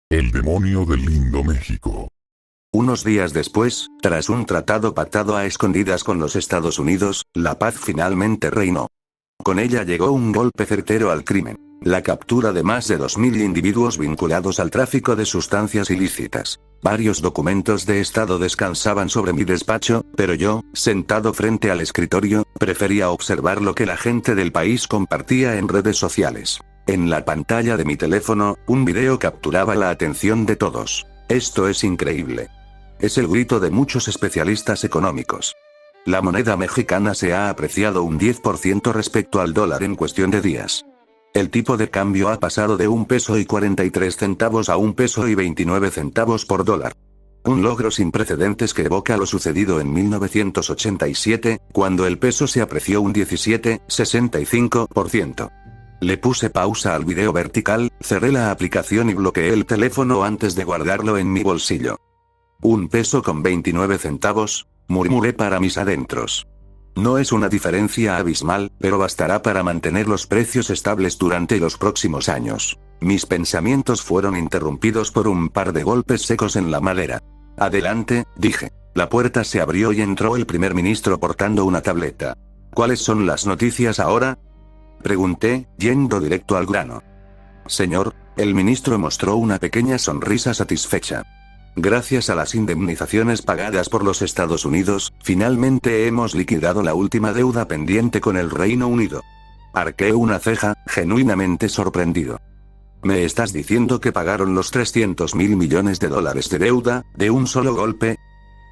El demonio del lindo México. Unos días después, tras un tratado pactado a escondidas con los Estados Unidos, la paz finalmente reinó. Con ella llegó un golpe certero al crimen: la captura de más de 2.000 individuos vinculados al tráfico de sustancias ilícitas. Varios documentos de Estado descansaban sobre mi despacho, pero yo, sentado frente al escritorio, prefería observar lo que la gente del país compartía en redes sociales. En la pantalla de mi teléfono, un video capturaba la atención de todos. Esto es increíble. Es el grito de muchos especialistas económicos. La moneda mexicana se ha apreciado un 10% respecto al dólar en cuestión de días. El tipo de cambio ha pasado de $1.43 a $1.29 por dólar. Un logro sin precedentes que evoca lo sucedido en 1987, cuando el peso se apreció un 17,65%. Le puse pausa al video vertical, cerré la aplicación y bloqueé el teléfono antes de guardarlo en mi bolsillo. $1.29, murmuré para mis adentros. No es una diferencia abismal, pero bastará para mantener los precios estables durante los próximos años. Mis pensamientos fueron interrumpidos por un par de golpes secos en la madera. Adelante, dije. La puerta se abrió y entró el primer ministro portando una tableta. ¿Cuáles son las noticias ahora?, pregunté, yendo directo al grano. Señor, el ministro mostró una pequeña sonrisa satisfecha. Gracias a las indemnizaciones pagadas por los Estados Unidos, finalmente hemos liquidado la última deuda pendiente con el Reino Unido. Arqué una ceja, genuinamente sorprendido. ¿Me estás diciendo que pagaron los $300.000 millones de deuda, de un solo golpe?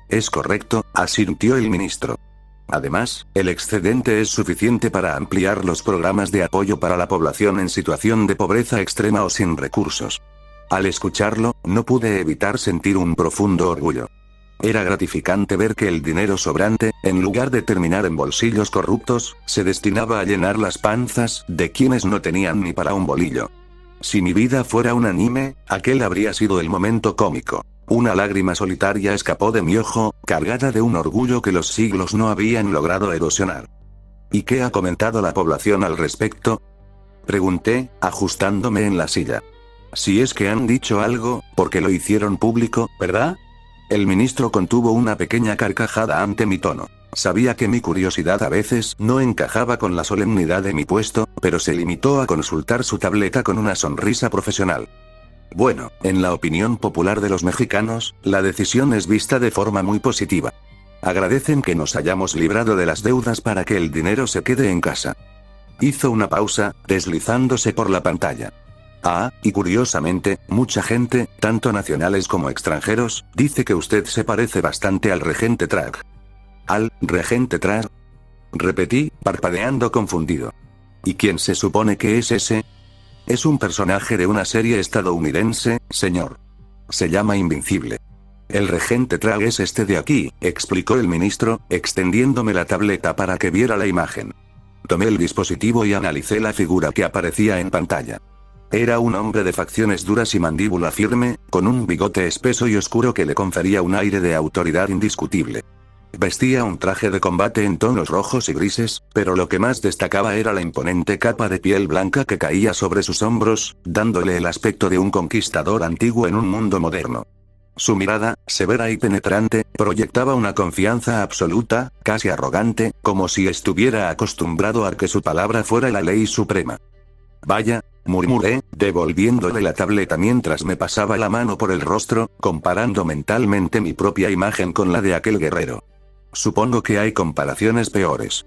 Es correcto, asintió el ministro. Además, el excedente es suficiente para ampliar los programas de apoyo para la población en situación de pobreza extrema o sin recursos. Al escucharlo, no pude evitar sentir un profundo orgullo. Era gratificante ver que el dinero sobrante, en lugar de terminar en bolsillos corruptos, se destinaba a llenar las panzas de quienes no tenían ni para un bolillo. Si mi vida fuera un anime, aquel habría sido el momento cómico. Una lágrima solitaria escapó de mi ojo, cargada de un orgullo que los siglos no habían logrado erosionar. ¿Y qué ha comentado la población al respecto?, pregunté, ajustándome en la silla. Si es que han dicho algo, porque lo hicieron público, ¿verdad? El ministro contuvo una pequeña carcajada ante mi tono. Sabía que mi curiosidad a veces no encajaba con la solemnidad de mi puesto, pero se limitó a consultar su tableta con una sonrisa profesional. Bueno, en la opinión popular de los mexicanos, la decisión es vista de forma muy positiva. Agradecen que nos hayamos librado de las deudas para que el dinero se quede en casa. Hizo una pausa, deslizándose por la pantalla. Ah, y curiosamente, mucha gente, tanto nacionales como extranjeros, dice que usted se parece bastante al regente Trag. ¿Al regente Trag?, repetí, parpadeando confundido. ¿Y quién se supone que es ese? Es un personaje de una serie estadounidense, señor. Se llama Invincible. El regente Trag es este de aquí, explicó el ministro, extendiéndome la tableta para que viera la imagen. Tomé el dispositivo y analicé la figura que aparecía en pantalla. Era un hombre de facciones duras y mandíbula firme, con un bigote espeso y oscuro que le confería un aire de autoridad indiscutible. Vestía un traje de combate en tonos rojos y grises, pero lo que más destacaba era la imponente capa de piel blanca que caía sobre sus hombros, dándole el aspecto de un conquistador antiguo en un mundo moderno. Su mirada, severa y penetrante, proyectaba una confianza absoluta, casi arrogante, como si estuviera acostumbrado a que su palabra fuera la ley suprema. Vaya, murmuré, devolviéndole la tableta mientras me pasaba la mano por el rostro, comparando mentalmente mi propia imagen con la de aquel guerrero. Supongo que hay comparaciones peores.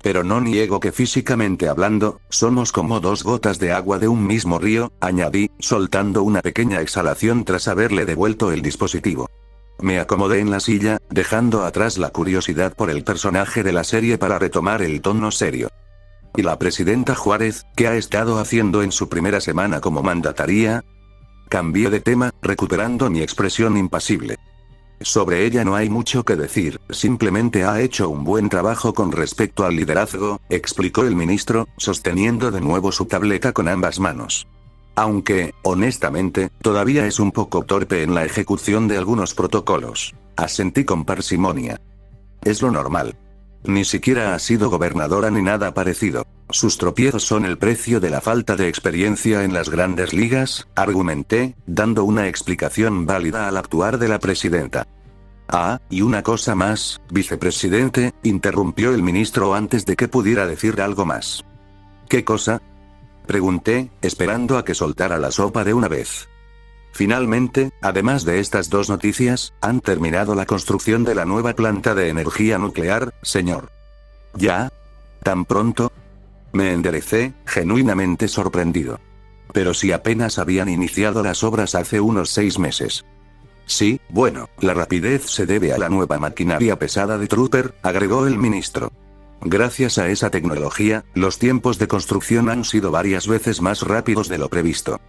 Pero no niego que físicamente hablando, somos como dos gotas de agua de un mismo río, añadí, soltando una pequeña exhalación tras haberle devuelto el dispositivo. Me acomodé en la silla, dejando atrás la curiosidad por el personaje de la serie para retomar el tono serio. ¿Y la presidenta Juárez, qué ha estado haciendo en su primera semana como mandataria? Cambié de tema, recuperando mi expresión impasible. Sobre ella no hay mucho que decir, simplemente ha hecho un buen trabajo con respecto al liderazgo, explicó el ministro, sosteniendo de nuevo su tableta con ambas manos. Aunque, honestamente, todavía es un poco torpe en la ejecución de algunos protocolos. Asentí con parsimonia. Es lo normal. Ni siquiera ha sido gobernadora ni nada parecido. Sus tropiezos son el precio de la falta de experiencia en las grandes ligas, argumenté, dando una explicación válida al actuar de la presidenta. Ah, y una cosa más, vicepresidente, interrumpió el ministro antes de que pudiera decir algo más. ¿Qué cosa? Pregunté, esperando a que soltara la sopa de una vez. Finalmente, además de estas dos noticias, han terminado la construcción de la nueva planta de energía nuclear, señor. ¿Ya? ¿Tan pronto? Me enderecé, genuinamente sorprendido. Pero si apenas habían iniciado las obras hace unos 6 meses. Sí, bueno, la rapidez se debe a la nueva maquinaria pesada de Trooper, agregó el ministro. Gracias a esa tecnología, los tiempos de construcción han sido varias veces más rápidos de lo previsto.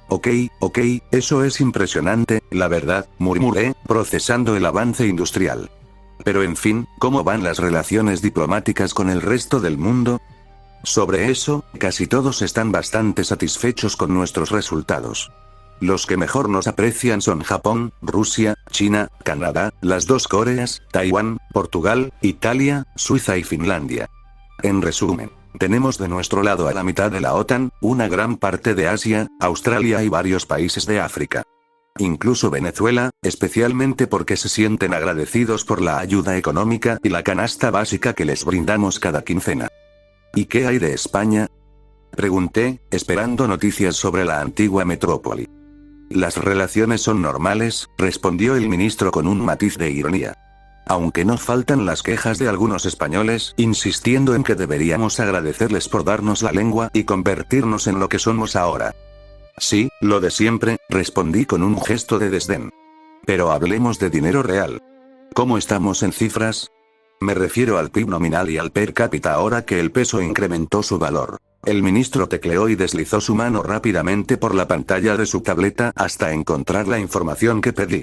Ok, eso es impresionante, la verdad, murmuré, procesando el avance industrial. Pero en fin, ¿cómo van las relaciones diplomáticas con el resto del mundo? Sobre eso, casi todos están bastante satisfechos con nuestros resultados. Los que mejor nos aprecian son Japón, Rusia, China, Canadá, las 2 Coreas, Taiwán, Portugal, Italia, Suiza y Finlandia. En resumen, tenemos de nuestro lado a la mitad de la OTAN, una gran parte de Asia, Australia y varios países de África. Incluso Venezuela, especialmente porque se sienten agradecidos por la ayuda económica y la canasta básica que les brindamos cada quincena. ¿Y qué hay de España? Pregunté, esperando noticias sobre la antigua metrópoli. Las relaciones son normales, respondió el ministro con un matiz de ironía. Aunque no faltan las quejas de algunos españoles, insistiendo en que deberíamos agradecerles por darnos la lengua y convertirnos en lo que somos ahora. Sí, lo de siempre, respondí con un gesto de desdén. Pero hablemos de dinero real. ¿Cómo estamos en cifras? Me refiero al PIB nominal y al per cápita ahora que el peso incrementó su valor. El ministro tecleó y deslizó su mano rápidamente por la pantalla de su tableta hasta encontrar la información que pedí.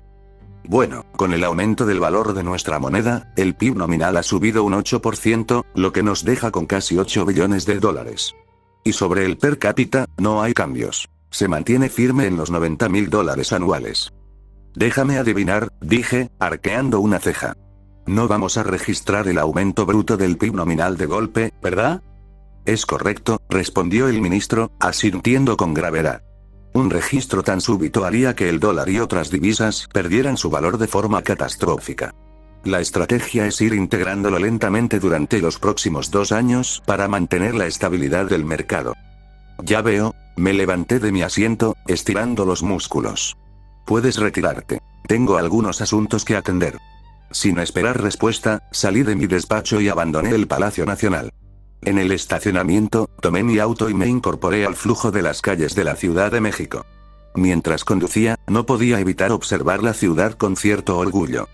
Bueno, con el aumento del valor de nuestra moneda, el PIB nominal ha subido un 8%, lo que nos deja con casi 8 billones de dólares. Y sobre el per cápita, no hay cambios. Se mantiene firme en los $90.000 anuales. Déjame adivinar, dije, arqueando una ceja. No vamos a registrar el aumento bruto del PIB nominal de golpe, ¿verdad? Es correcto, respondió el ministro, asintiendo con gravedad. Un registro tan súbito haría que el dólar y otras divisas perdieran su valor de forma catastrófica. La estrategia es ir integrándolo lentamente durante los próximos 2 años para mantener la estabilidad del mercado. Ya veo, me levanté de mi asiento, estirando los músculos. Puedes retirarte. Tengo algunos asuntos que atender. Sin esperar respuesta, salí de mi despacho y abandoné el Palacio Nacional. En el estacionamiento, tomé mi auto y me incorporé al flujo de las calles de la Ciudad de México. Mientras conducía, no podía evitar observar la ciudad con cierto orgullo.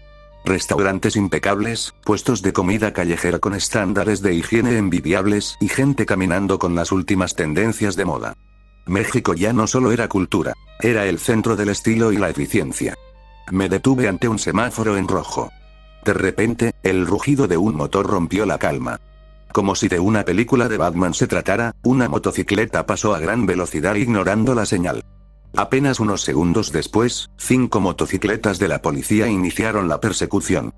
Restaurantes impecables, puestos de comida callejera con estándares de higiene envidiables y gente caminando con las últimas tendencias de moda. México ya no solo era cultura, era el centro del estilo y la eficiencia. Me detuve ante un semáforo en rojo. De repente, el rugido de un motor rompió la calma. Como si de una película de Batman se tratara, una motocicleta pasó a gran velocidad ignorando la señal. Apenas unos segundos después, 5 motocicletas de la policía iniciaron la persecución.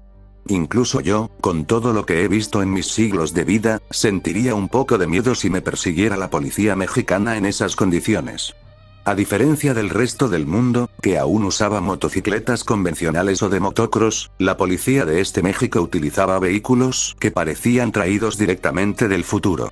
Incluso yo, con todo lo que he visto en mis siglos de vida, sentiría un poco de miedo si me persiguiera la policía mexicana en esas condiciones. A diferencia del resto del mundo, que aún usaba motocicletas convencionales o de motocross, la policía de este México utilizaba vehículos que parecían traídos directamente del futuro.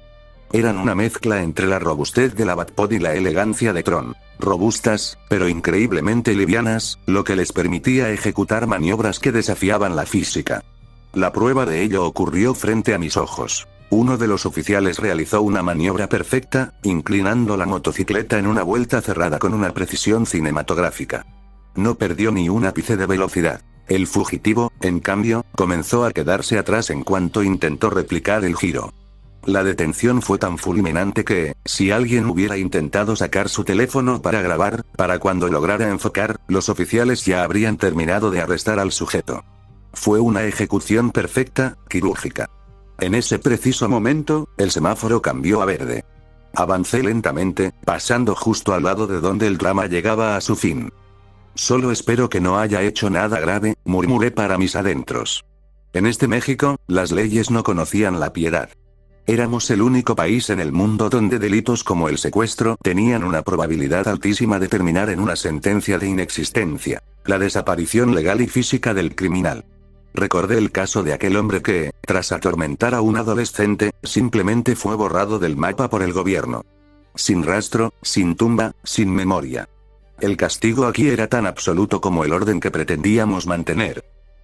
Eran una mezcla entre la robustez de la Batpod y la elegancia de Tron. Robustas, pero increíblemente livianas, lo que les permitía ejecutar maniobras que desafiaban la física. La prueba de ello ocurrió frente a mis ojos. Uno de los oficiales realizó una maniobra perfecta, inclinando la motocicleta en una vuelta cerrada con una precisión cinematográfica. No perdió ni un ápice de velocidad. El fugitivo, en cambio, comenzó a quedarse atrás en cuanto intentó replicar el giro. La detención fue tan fulminante que, si alguien hubiera intentado sacar su teléfono para grabar, para cuando lograra enfocar, los oficiales ya habrían terminado de arrestar al sujeto. Fue una ejecución perfecta, quirúrgica. En ese preciso momento, el semáforo cambió a verde. Avancé lentamente, pasando justo al lado de donde el drama llegaba a su fin. Solo espero que no haya hecho nada grave, murmuré para mis adentros. En este México, las leyes no conocían la piedad. Éramos el único país en el mundo donde delitos como el secuestro tenían una probabilidad altísima de terminar en una sentencia de inexistencia, la desaparición legal y física del criminal. Recordé el caso de aquel hombre que, tras atormentar a un adolescente, simplemente fue borrado del mapa por el gobierno. Sin rastro, sin tumba, sin memoria. El castigo aquí era tan absoluto como el orden que pretendíamos mantener.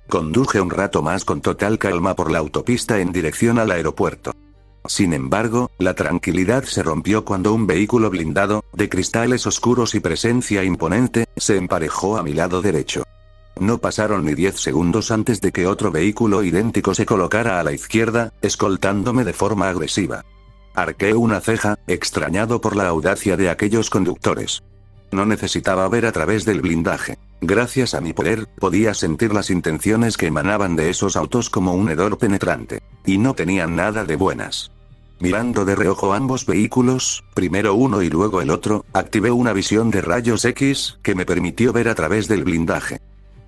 Conduje un rato más con total calma por la autopista en dirección al aeropuerto. Sin embargo, la tranquilidad se rompió cuando un vehículo blindado, de cristales oscuros y presencia imponente, se emparejó a mi lado derecho. No pasaron ni 10 segundos antes de que otro vehículo idéntico se colocara a la izquierda, escoltándome de forma agresiva. Arqué una ceja, extrañado por la audacia de aquellos conductores. No necesitaba ver a través del blindaje. Gracias a mi poder, podía sentir las intenciones que emanaban de esos autos como un hedor penetrante. Y no tenían nada de buenas. Mirando de reojo ambos vehículos, primero uno y luego el otro, activé una visión de rayos X, que me permitió ver a través del blindaje.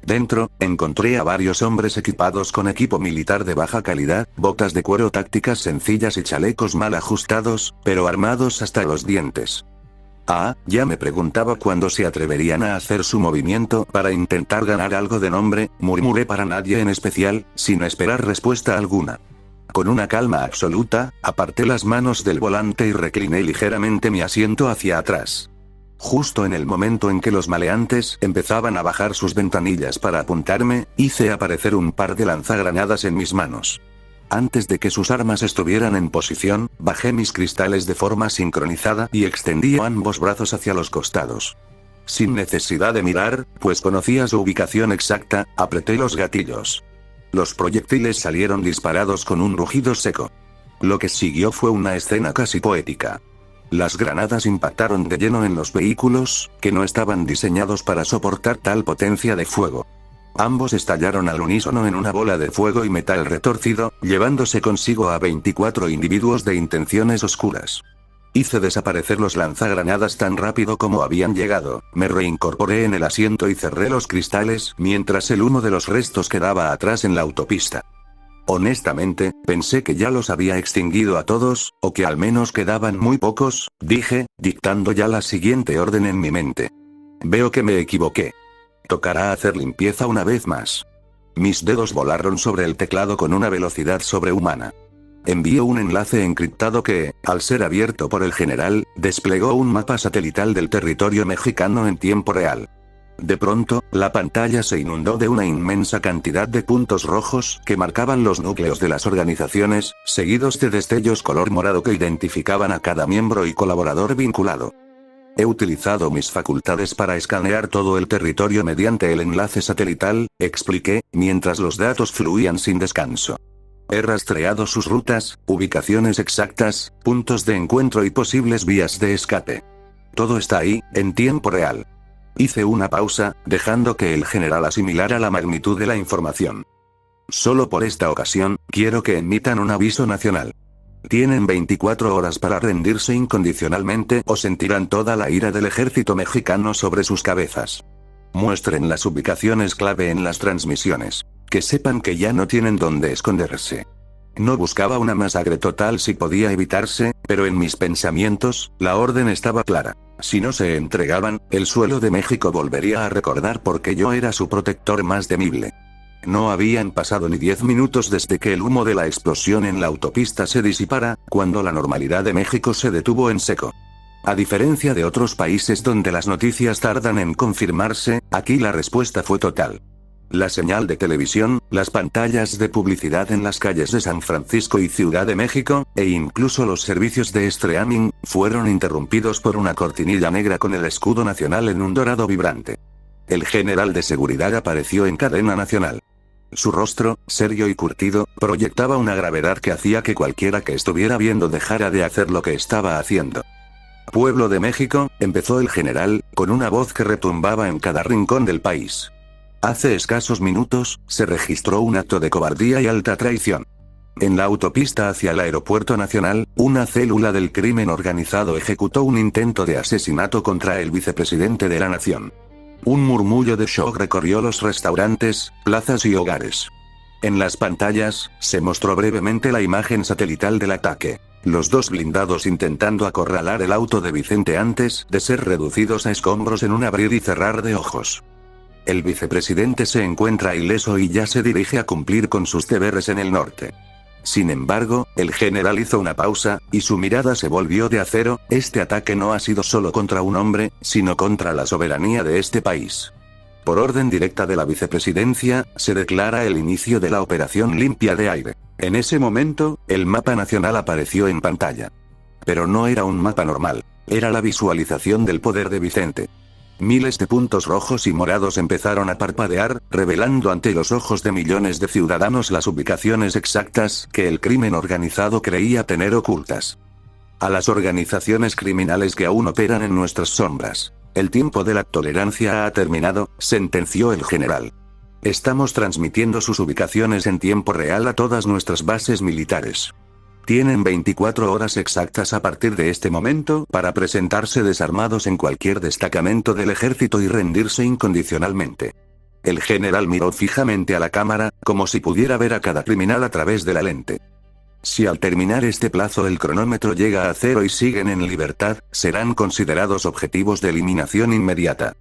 Dentro, encontré a varios hombres equipados con equipo militar de baja calidad, botas de cuero tácticas sencillas y chalecos mal ajustados, pero armados hasta los dientes. Ya me preguntaba cuándo se atreverían a hacer su movimiento para intentar ganar algo de nombre, murmuré para nadie en especial, sin esperar respuesta alguna. Con una calma absoluta, aparté las manos del volante y recliné ligeramente mi asiento hacia atrás. Justo en el momento en que los maleantes empezaban a bajar sus ventanillas para apuntarme, hice aparecer un par de lanzagranadas en mis manos. Antes de que sus armas estuvieran en posición, bajé mis cristales de forma sincronizada y extendí ambos brazos hacia los costados. Sin necesidad de mirar, pues conocía su ubicación exacta, apreté los gatillos. Los proyectiles salieron disparados con un rugido seco. Lo que siguió fue una escena casi poética. Las granadas impactaron de lleno en los vehículos, que no estaban diseñados para soportar tal potencia de fuego. Ambos estallaron al unísono en una bola de fuego y metal retorcido, llevándose consigo a 24 individuos de intenciones oscuras. Hice desaparecer los lanzagranadas tan rápido como habían llegado, me reincorporé en el asiento y cerré los cristales, mientras el humo de los restos quedaba atrás en la autopista. Honestamente, pensé que ya los había extinguido a todos, o que al menos quedaban muy pocos, dije, dictando ya la siguiente orden en mi mente. Veo que me equivoqué. Tocará hacer limpieza una vez más. Mis dedos volaron sobre el teclado con una velocidad sobrehumana. Envió un enlace encriptado que, al ser abierto por el general, desplegó un mapa satelital del territorio mexicano en tiempo real. De pronto, la pantalla se inundó de una inmensa cantidad de puntos rojos que marcaban los núcleos de las organizaciones, seguidos de destellos color morado que identificaban a cada miembro y colaborador vinculado. He utilizado mis facultades para escanear todo el territorio mediante el enlace satelital, expliqué, mientras los datos fluían sin descanso. He rastreado sus rutas, ubicaciones exactas, puntos de encuentro y posibles vías de escape. Todo está ahí, en tiempo real. Hice una pausa, dejando que el general asimilara la magnitud de la información. Solo por esta ocasión, quiero que emitan un aviso nacional. Tienen 24 horas para rendirse incondicionalmente o sentirán toda la ira del ejército mexicano sobre sus cabezas. Muestren las ubicaciones clave en las transmisiones. Que sepan que ya no tienen dónde esconderse. No buscaba una masacre total si podía evitarse, pero en mis pensamientos, la orden estaba clara. Si no se entregaban, el suelo de México volvería a recordar por qué yo era su protector más temible. No habían pasado ni 10 minutos desde que el humo de la explosión en la autopista se disipara, cuando la normalidad de México se detuvo en seco. A diferencia de otros países donde las noticias tardan en confirmarse, aquí la respuesta fue total. La señal de televisión, las pantallas de publicidad en las calles de San Francisco y Ciudad de México, e incluso los servicios de streaming, fueron interrumpidos por una cortinilla negra con el escudo nacional en un dorado vibrante. El general de seguridad apareció en cadena nacional. Su rostro, serio y curtido, proyectaba una gravedad que hacía que cualquiera que estuviera viendo dejara de hacer lo que estaba haciendo. Pueblo de México, empezó el general, con una voz que retumbaba en cada rincón del país. Hace escasos minutos, se registró un acto de cobardía y alta traición. En la autopista hacia el aeropuerto nacional, una célula del crimen organizado ejecutó un intento de asesinato contra el vicepresidente de la nación. Un murmullo de shock recorrió los restaurantes, plazas y hogares. En las pantallas, se mostró brevemente la imagen satelital del ataque. Los dos blindados intentando acorralar el auto de Vicente antes de ser reducidos a escombros en un abrir y cerrar de ojos. El vicepresidente se encuentra ileso y ya se dirige a cumplir con sus deberes en el norte. Sin embargo, el general hizo una pausa, y su mirada se volvió de acero. Este ataque no ha sido solo contra un hombre, sino contra la soberanía de este país. Por orden directa de la vicepresidencia, se declara el inicio de la operación limpia de aire. En ese momento, el mapa nacional apareció en pantalla. Pero no era un mapa normal, era la visualización del poder de Vicente. Miles de puntos rojos y morados empezaron a parpadear, revelando ante los ojos de millones de ciudadanos las ubicaciones exactas que el crimen organizado creía tener ocultas. A las organizaciones criminales que aún operan en nuestras sombras, el tiempo de la tolerancia ha terminado, sentenció el general. Estamos transmitiendo sus ubicaciones en tiempo real a todas nuestras bases militares. Tienen 24 horas exactas a partir de este momento para presentarse desarmados en cualquier destacamento del ejército y rendirse incondicionalmente. El general miró fijamente a la cámara, como si pudiera ver a cada criminal a través de la lente. Si al terminar este plazo el cronómetro llega a 0 y siguen en libertad, serán considerados objetivos de eliminación inmediata.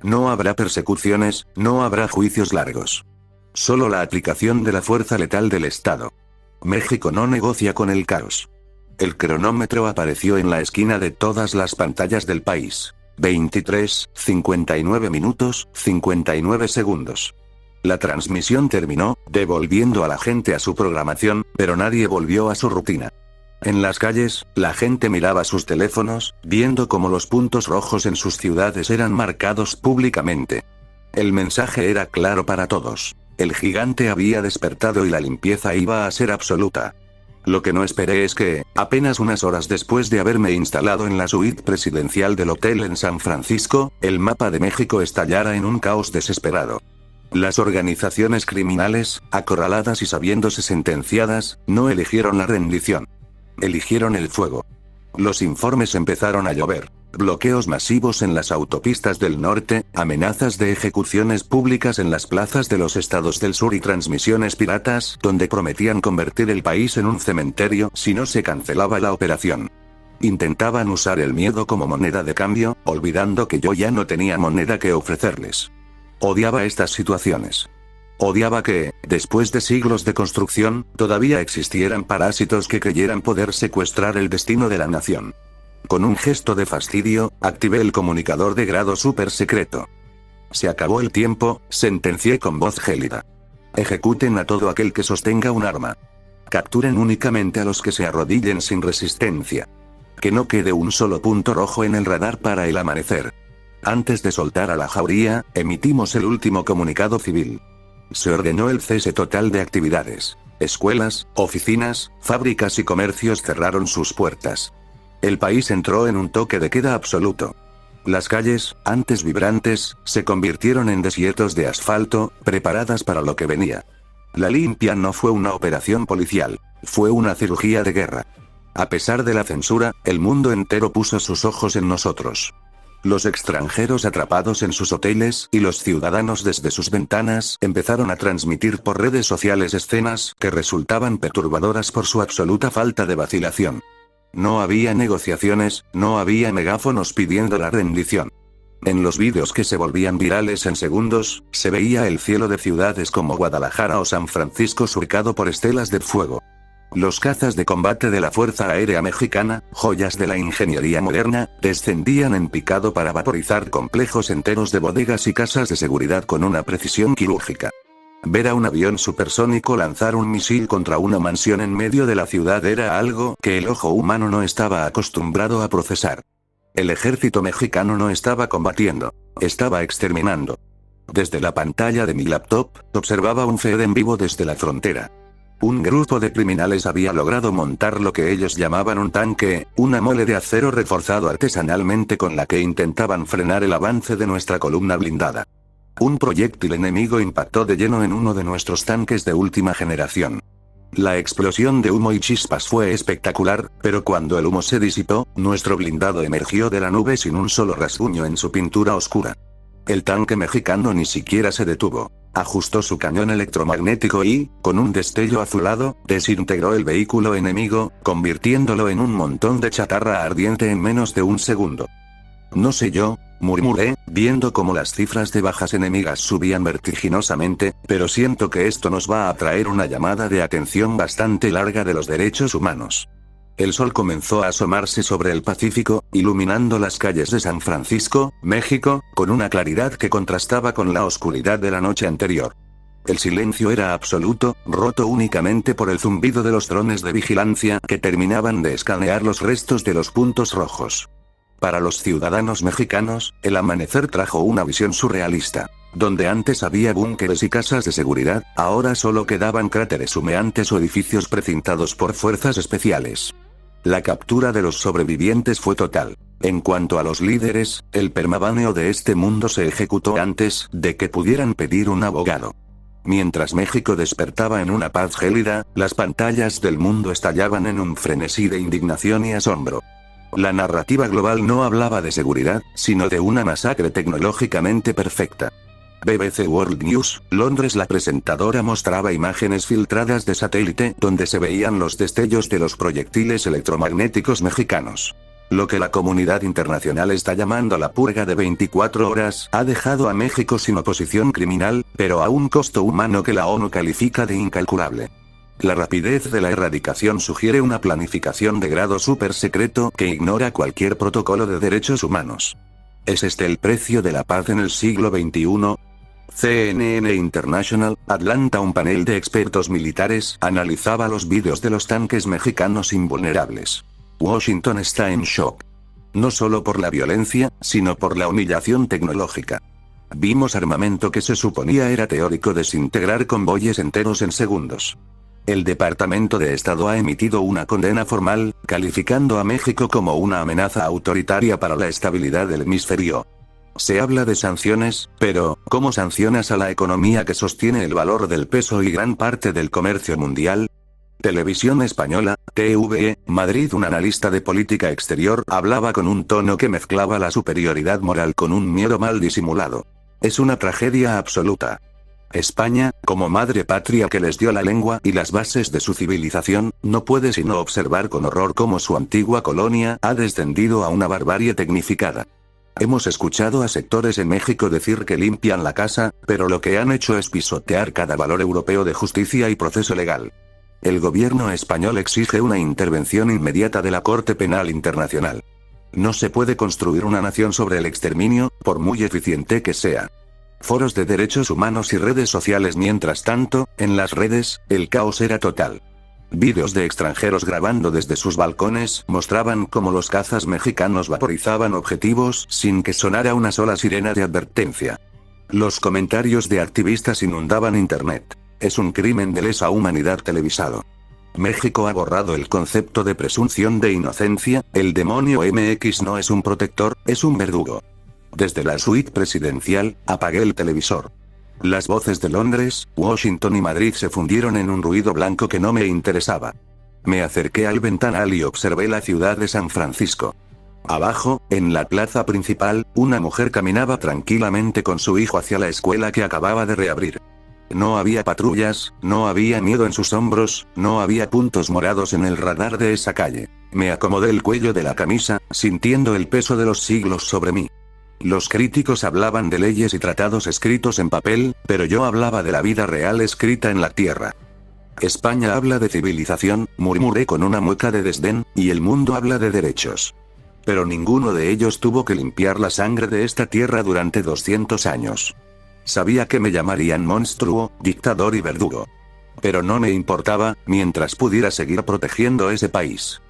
No habrá persecuciones, no habrá juicios largos. Solo la aplicación de la fuerza letal del Estado. México no negocia con el caos. El cronómetro apareció en la esquina de todas las pantallas del país. 23, 59 minutos, 59 segundos. La transmisión terminó, devolviendo a la gente a su programación, pero nadie volvió a su rutina. En las calles, la gente miraba sus teléfonos, viendo cómo los puntos rojos en sus ciudades eran marcados públicamente. El mensaje era claro para todos. El gigante había despertado y la limpieza iba a ser absoluta. Lo que no esperé es que, apenas unas horas después de haberme instalado en la suite presidencial del hotel en San Francisco, el mapa de México estallara en un caos desesperado. Las organizaciones criminales, acorraladas y sabiéndose sentenciadas, no eligieron la rendición. Eligieron el fuego. Los informes empezaron a llover. Bloqueos masivos en las autopistas del norte, amenazas de ejecuciones públicas en las plazas de los estados del sur y transmisiones piratas donde prometían convertir el país en un cementerio si no se cancelaba la operación. Intentaban usar el miedo como moneda de cambio, olvidando que yo ya no tenía moneda que ofrecerles. Odiaba estas situaciones. Odiaba que, después de siglos de construcción, todavía existieran parásitos que creyeran poder secuestrar el destino de la nación. Con un gesto de fastidio, activé el comunicador de grado súper secreto. Se acabó el tiempo, sentencié con voz gélida. Ejecuten a todo aquel que sostenga un arma. Capturen únicamente a los que se arrodillen sin resistencia. Que no quede un solo punto rojo en el radar para el amanecer. Antes de soltar a la jauría, emitimos el último comunicado civil. Se ordenó el cese total de actividades. Escuelas, oficinas, fábricas y comercios cerraron sus puertas. El país entró en un toque de queda absoluto. Las calles, antes vibrantes, se convirtieron en desiertos de asfalto, preparadas para lo que venía. La limpia no fue una operación policial, fue una cirugía de guerra. A pesar de la censura, el mundo entero puso sus ojos en nosotros. Los extranjeros atrapados en sus hoteles y los ciudadanos desde sus ventanas empezaron a transmitir por redes sociales escenas que resultaban perturbadoras por su absoluta falta de vacilación. No había negociaciones, no había megáfonos pidiendo la rendición. En los vídeos que se volvían virales en segundos, se veía el cielo de ciudades como Guadalajara o San Francisco surcado por estelas de fuego. Los cazas de combate de la Fuerza Aérea Mexicana, joyas de la ingeniería moderna, descendían en picado para vaporizar complejos enteros de bodegas y casas de seguridad con una precisión quirúrgica. Ver a un avión supersónico lanzar un misil contra una mansión en medio de la ciudad era algo que el ojo humano no estaba acostumbrado a procesar. El ejército mexicano no estaba combatiendo, estaba exterminando. Desde la pantalla de mi laptop, observaba un feed en vivo desde la frontera. Un grupo de criminales había logrado montar lo que ellos llamaban un tanque, una mole de acero reforzado artesanalmente con la que intentaban frenar el avance de nuestra columna blindada. Un proyectil enemigo impactó de lleno en uno de nuestros tanques de última generación. La explosión de humo y chispas fue espectacular, pero cuando el humo se disipó, nuestro blindado emergió de la nube sin un solo rasguño en su pintura oscura. El tanque mexicano ni siquiera se detuvo. ajustó su cañón electromagnético y, con un destello azulado, desintegró el vehículo enemigo, convirtiéndolo en un montón de chatarra ardiente en menos de un segundo. No sé yo, murmuré, viendo cómo las cifras de bajas enemigas subían vertiginosamente, pero siento que esto nos va a traer una llamada de atención bastante larga de los derechos humanos. El sol comenzó a asomarse sobre el Pacífico, iluminando las calles de San Francisco, México, con una claridad que contrastaba con la oscuridad de la noche anterior. El silencio era absoluto, roto únicamente por el zumbido de los drones de vigilancia que terminaban de escanear los restos de los puntos rojos. Para los ciudadanos mexicanos, el amanecer trajo una visión surrealista. Donde antes había búnkeres y casas de seguridad, ahora solo quedaban cráteres humeantes o edificios precintados por fuerzas especiales. La captura de los sobrevivientes fue total. En cuanto a los líderes, el permabaneo de este mundo se ejecutó antes de que pudieran pedir un abogado. Mientras México despertaba en una paz gélida, las pantallas del mundo estallaban en un frenesí de indignación y asombro. La narrativa global no hablaba de seguridad, sino de una masacre tecnológicamente perfecta. BBC World News, Londres. La presentadora mostraba imágenes filtradas de satélite donde se veían los destellos de los proyectiles electromagnéticos mexicanos. Lo que la comunidad internacional está llamando la purga de 24 horas ha dejado a México sin oposición criminal, pero a un costo humano que la ONU califica de incalculable. La rapidez de la erradicación sugiere una planificación de grado súper secreto que ignora cualquier protocolo de derechos humanos. ¿Es este el precio de la paz en el siglo XXI? CNN International, Atlanta. Un panel de expertos militares analizaba los vídeos de los tanques mexicanos invulnerables. Washington está en shock. No solo por la violencia, sino por la humillación tecnológica. Vimos armamento que se suponía era teórico desintegrar convoyes enteros en segundos. El Departamento de Estado ha emitido una condena formal, calificando a México como una amenaza autoritaria para la estabilidad del hemisferio. Se habla de sanciones, pero, ¿cómo sancionas a la economía que sostiene el valor del peso y gran parte del comercio mundial? Televisión Española, TVE, Madrid. Un analista de política exterior hablaba con un tono que mezclaba la superioridad moral con un miedo mal disimulado. Es una tragedia absoluta. España, como madre patria que les dio la lengua y las bases de su civilización, no puede sino observar con horror cómo su antigua colonia ha descendido a una barbarie tecnificada. Hemos escuchado a sectores en México decir que limpian la casa, pero lo que han hecho es pisotear cada valor europeo de justicia y proceso legal. El gobierno español exige una intervención inmediata de la Corte Penal Internacional. No se puede construir una nación sobre el exterminio, por muy eficiente que sea. Foros de derechos humanos y redes sociales. Mientras tanto, en las redes, el caos era total. Vídeos de extranjeros grabando desde sus balcones mostraban cómo los cazas mexicanos vaporizaban objetivos sin que sonara una sola sirena de advertencia. Los comentarios de activistas inundaban internet. Es un crimen de lesa humanidad televisado. México ha borrado el concepto de presunción de inocencia. El demonio MX no es un protector, es un verdugo. Desde la suite presidencial, apagué el televisor. Las voces de Londres, Washington y Madrid se fundieron en un ruido blanco que no me interesaba. Me acerqué al ventanal y observé la ciudad de San Francisco. Abajo, en la plaza principal, una mujer caminaba tranquilamente con su hijo hacia la escuela que acababa de reabrir. No había patrullas, no había miedo en sus hombros, no había puntos morados en el radar de esa calle. Me acomodé el cuello de la camisa, sintiendo el peso de los siglos sobre mí. Los críticos hablaban de leyes y tratados escritos en papel, pero yo hablaba de la vida real escrita en la tierra. España habla de civilización, murmuré con una mueca de desdén, y el mundo habla de derechos. Pero ninguno de ellos tuvo que limpiar la sangre de esta tierra durante 200 años. Sabía que me llamarían monstruo, dictador y verdugo. Pero no me importaba, mientras pudiera seguir protegiendo ese país.